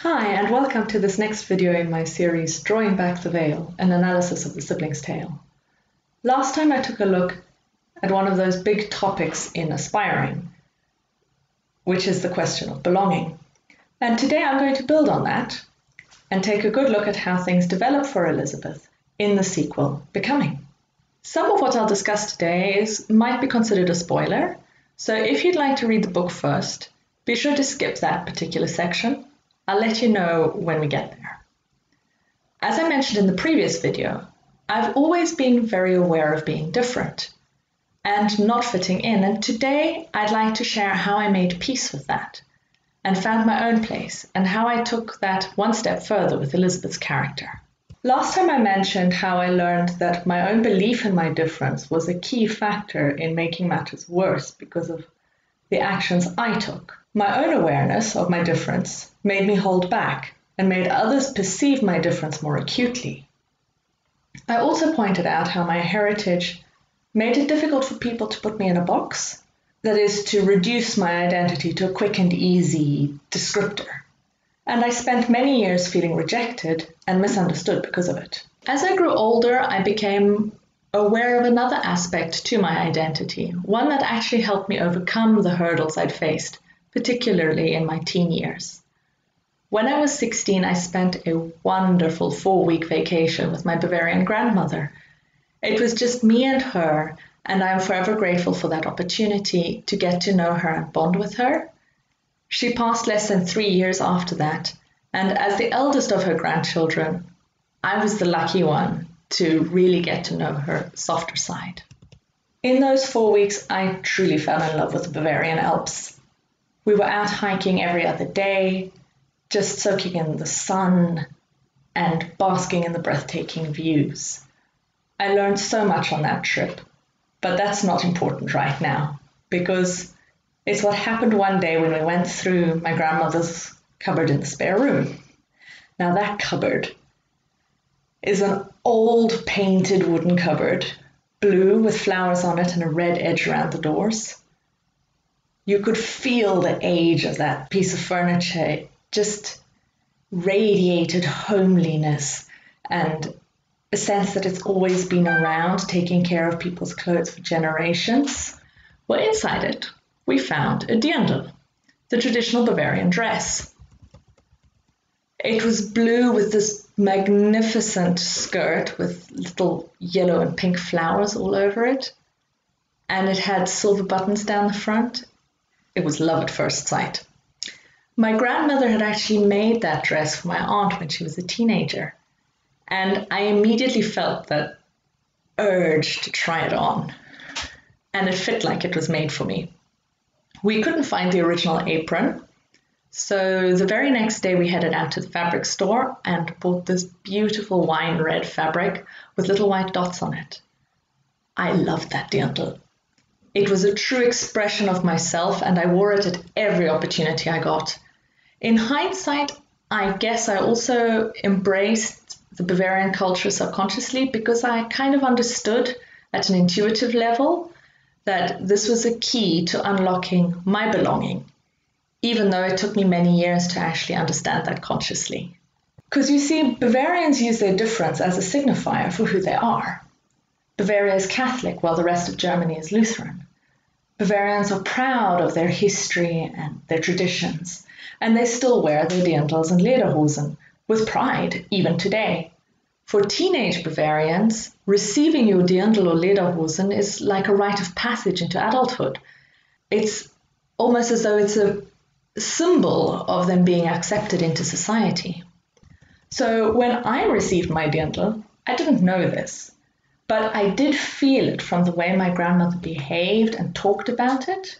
Hi, and welcome to this next video in my series Drawing Back the Veil, an analysis of the sibling's tale. Last time I took a look at one of those big topics in aspiring, which is the question of belonging. And today I'm going to build on that and take a good look at how things develop for Elisabeth in the sequel, Becoming. Some of what I'll discuss today might be considered a spoiler, so if you'd like to read the book first, be sure to skip that particular section. I'll let you know when we get there. As I mentioned in the previous video, I've always been very aware of being different and not fitting in, and today I'd like to share how I made peace with that and found my own place, and how I took that one step further with Elisabeth's character. Last time I mentioned how I learned that my own belief in my difference was a key factor in making matters worse because of the actions I took. My own awareness of my difference made me hold back and made others perceive my difference more acutely. I also pointed out how my heritage made it difficult for people to put me in a box, that is, to reduce my identity to a quick and easy descriptor. And I spent many years feeling rejected and misunderstood because of it. As I grew older, I became aware of another aspect to my identity, one that actually helped me overcome the hurdles I'd faced, particularly in my teen years. When I was 16, I spent a wonderful 4-week vacation with my Bavarian grandmother. It was just me and her, and I'm forever grateful for that opportunity to get to know her and bond with her. She passed less than 3 years after that, and as the eldest of her grandchildren, I was the lucky one to really get to know her softer side. In those 4 weeks, I truly fell in love with the Bavarian Alps. We were out hiking every other day, just soaking in the sun and basking in the breathtaking views. I learned so much on that trip, but that's not important right now, because it's what happened one day when we went through my grandmother's cupboard in the spare room. Now that cupboard is an old painted wooden cupboard, blue with flowers on it and a red edge around the doors. You could feel the age of that piece of furniture, just radiated homeliness and a sense that it's always been around, taking care of people's clothes for generations. Well, inside it, we found a dirndl, the traditional Bavarian dress. It was blue with this magnificent skirt with little yellow and pink flowers all over it, and it had silver buttons down the front. It was love at first sight. My grandmother had actually made that dress for my aunt when she was a teenager, and I immediately felt that urge to try it on, and it fit like it was made for me. We couldn't find the original apron, so the very next day we headed out to the fabric store and bought this beautiful wine red fabric with little white dots on it. I loved that dirndl. It was a true expression of myself, and I wore it at every opportunity I got. In hindsight, I guess I also embraced the Bavarian culture subconsciously, because I kind of understood at an intuitive level that this was a key to unlocking my belonging, even though it took me many years to actually understand that consciously. Because you see, Bavarians use their difference as a signifier for who they are. Bavaria is Catholic, while the rest of Germany is Lutheran. Bavarians are proud of their history and their traditions, and they still wear their dirndls and lederhosen with pride, even today. For teenage Bavarians, receiving your dirndl or lederhosen is like a rite of passage into adulthood. It's almost as though it's a symbol of them being accepted into society. So when I received my dirndl, I didn't know this, but I did feel it from the way my grandmother behaved and talked about it.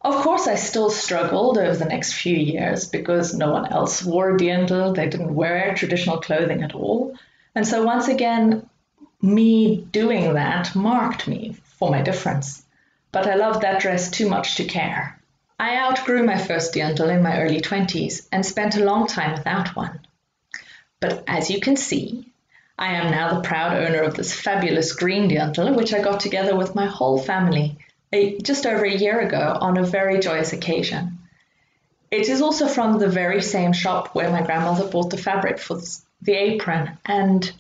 Of course, I still struggled over the next few years because no one else wore a dirndl. They didn't wear traditional clothing at all. And so once again, me doing that marked me for my difference. But I loved that dress too much to care. I outgrew my first dirndl in my early 20s and spent a long time without one. But as you can see, I am now the proud owner of this fabulous green dirndl, which I got together with my whole family just over a year ago on a very joyous occasion. It is also from the very same shop where my grandmother bought the fabric for the apron, and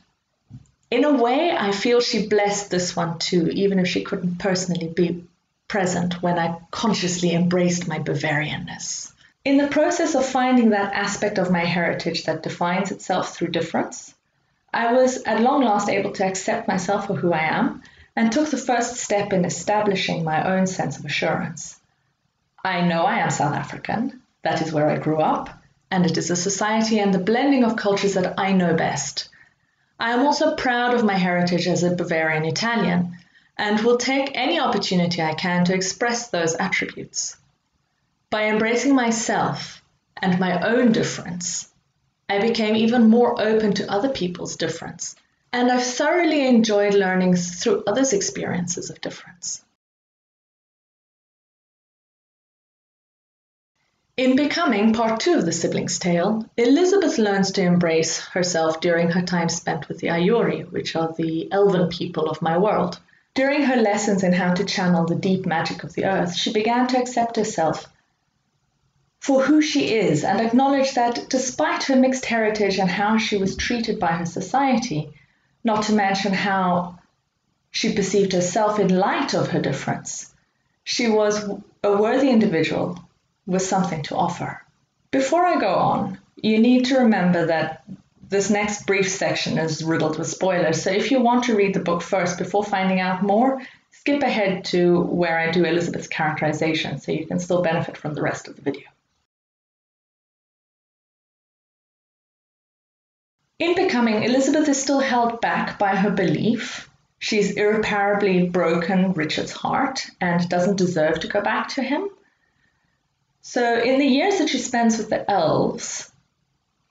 in a way I feel she blessed this one too, even if she couldn't personally be present when I consciously embraced my Bavarianness. In the process of finding that aspect of my heritage that defines itself through difference, I was at long last able to accept myself for who I am and took the first step in establishing my own sense of assurance. I know I am South African, that is where I grew up, and it is a society and the blending of cultures that I know best. I am also proud of my heritage as a Bavarian Italian, and will take any opportunity I can to express those attributes. By embracing myself and my own difference, I became even more open to other people's difference, and I've thoroughly enjoyed learning through others' experiences of difference. In Becoming, part 2 of the siblings' tale, Elisabeth learns to embrace herself during her time spent with the Ayuri, which are the elven people of my world. During her lessons in how to channel the deep magic of the earth, she began to accept herself for who she is and acknowledge that despite her mixed heritage and how she was treated by her society, not to mention how she perceived herself in light of her difference, she was a worthy individual with something to offer. Before I go on, you need to remember that this next brief section is riddled with spoilers, so if you want to read the book first before finding out more, skip ahead to where I do Elisabeth's characterization so you can still benefit from the rest of the video. In Becoming, Elisabeth is still held back by her belief she's irreparably broken Richard's heart and doesn't deserve to go back to him. So in the years that she spends with the elves,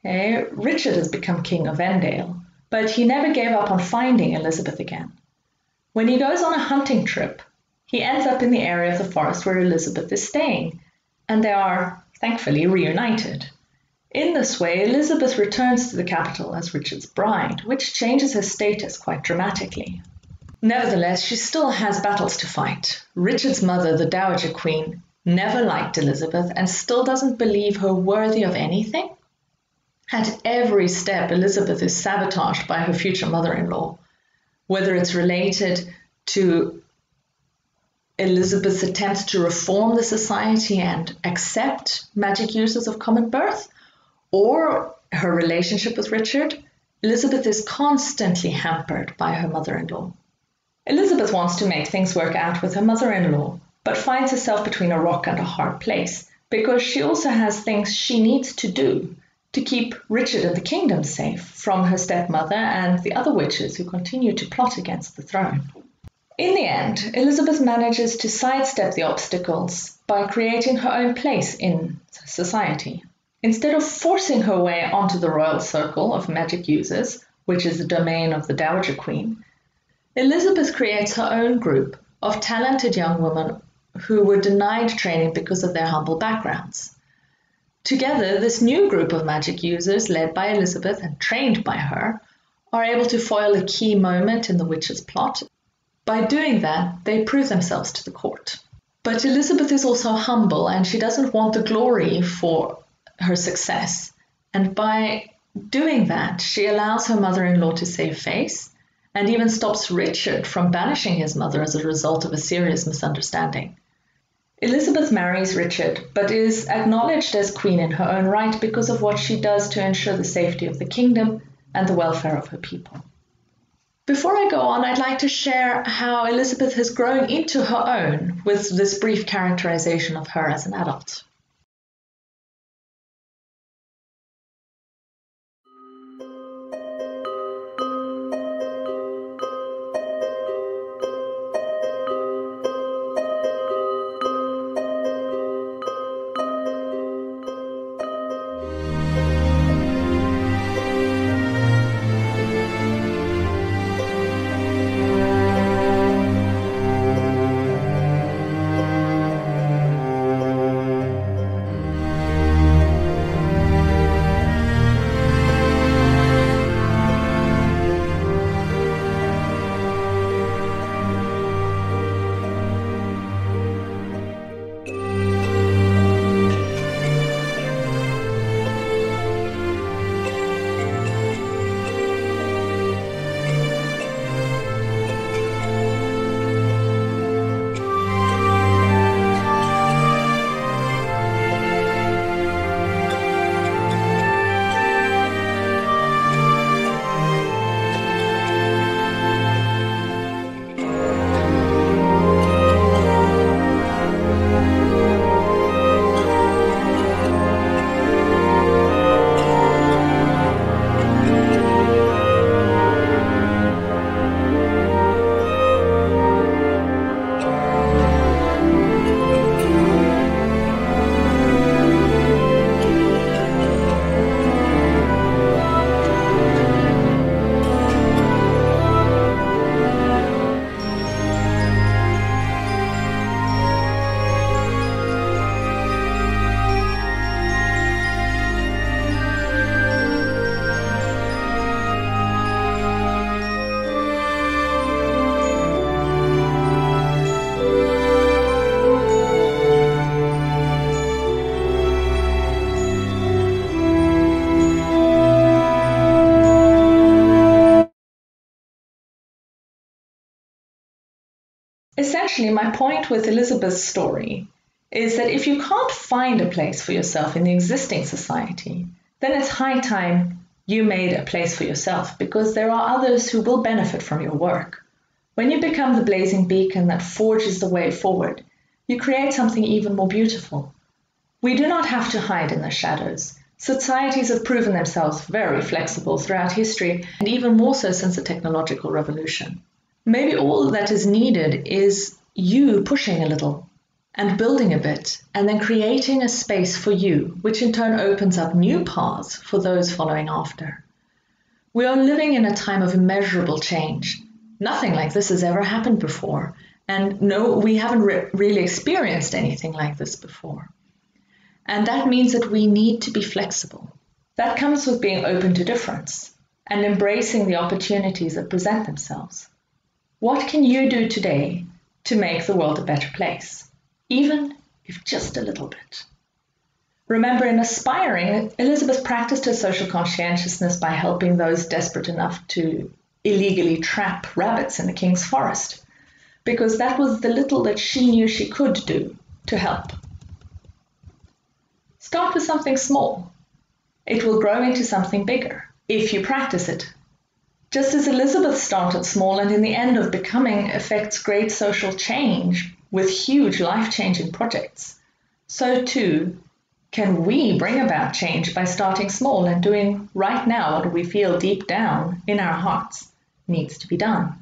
Richard has become king of Vendale, but he never gave up on finding Elisabeth again. When he goes on a hunting trip, he ends up in the area of the forest where Elisabeth is staying, and they are, thankfully, reunited. In this way, Elisabeth returns to the capital as Richard's bride, which changes her status quite dramatically. Nevertheless, she still has battles to fight. Richard's mother, the Dowager Queen, never liked Elisabeth and still doesn't believe her worthy of anything. At every step, Elisabeth is sabotaged by her future mother-in-law, whether it's related to Elisabeth's attempts to reform the society and accept magic users of common birth, or her relationship with Richard. Elisabeth is constantly hampered by her mother-in-law. Elisabeth wants to make things work out with her mother-in-law, but finds herself between a rock and a hard place, because she also has things she needs to do to keep Richard and the kingdom safe from her stepmother and the other witches who continue to plot against the throne. In the end, Elisabeth manages to sidestep the obstacles by creating her own place in society. Instead of forcing her way onto the royal circle of magic users, which is the domain of the Dowager Queen, Elisabeth creates her own group of talented young women who were denied training because of their humble backgrounds. Together, this new group of magic users, led by Elisabeth and trained by her, are able to foil a key moment in the witch's plot. By doing that, they prove themselves to the court. But Elisabeth is also humble, and she doesn't want the glory for her success. And by doing that, she allows her mother-in-law to save face, and even stops Richard from banishing his mother as a result of a serious misunderstanding. Elisabeth marries Richard, but is acknowledged as queen in her own right because of what she does to ensure the safety of the kingdom and the welfare of her people. Before I go on, I'd like to share how Elisabeth has grown into her own with this brief characterization of her as an adult. Essentially, my point with Elisabeth's story is that if you can't find a place for yourself in the existing society, then it's high time you made a place for yourself, because there are others who will benefit from your work. When you become the blazing beacon that forges the way forward, you create something even more beautiful. We do not have to hide in the shadows. Societies have proven themselves very flexible throughout history, and even more so since the technological revolution. Maybe all that is needed is you pushing a little and building a bit, and then creating a space for you, which in turn opens up new paths for those following after. We are living in a time of immeasurable change. Nothing like this has ever happened before, and no, we haven't really experienced anything like this before. And that means that we need to be flexible. That comes with being open to difference and embracing the opportunities that present themselves. What can you do today to make the world a better place, even if just a little bit? Remember, in aspiring, Elisabeth practiced her social conscientiousness by helping those desperate enough to illegally trap rabbits in the king's forest, because that was the little that she knew she could do to help. Start with something small. It will grow into something bigger if you practice it. Just as Elisabeth started small and in the end of becoming effects great social change with huge life-changing projects, so too can we bring about change by starting small and doing right now what we feel deep down in our hearts needs to be done.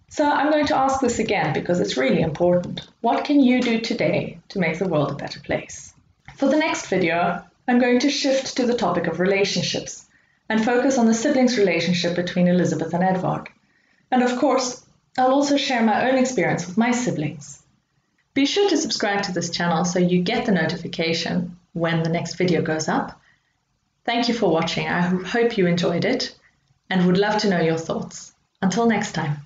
So I'm going to ask this again because it's really important. What can you do today to make the world a better place? For the next video, I'm going to shift to the topic of relationships and focus on the siblings' relationship between Elisabeth and Edvard. And of course, I'll also share my own experience with my siblings. Be sure to subscribe to this channel so you get the notification when the next video goes up. Thank you for watching. I hope you enjoyed it and would love to know your thoughts. Until next time.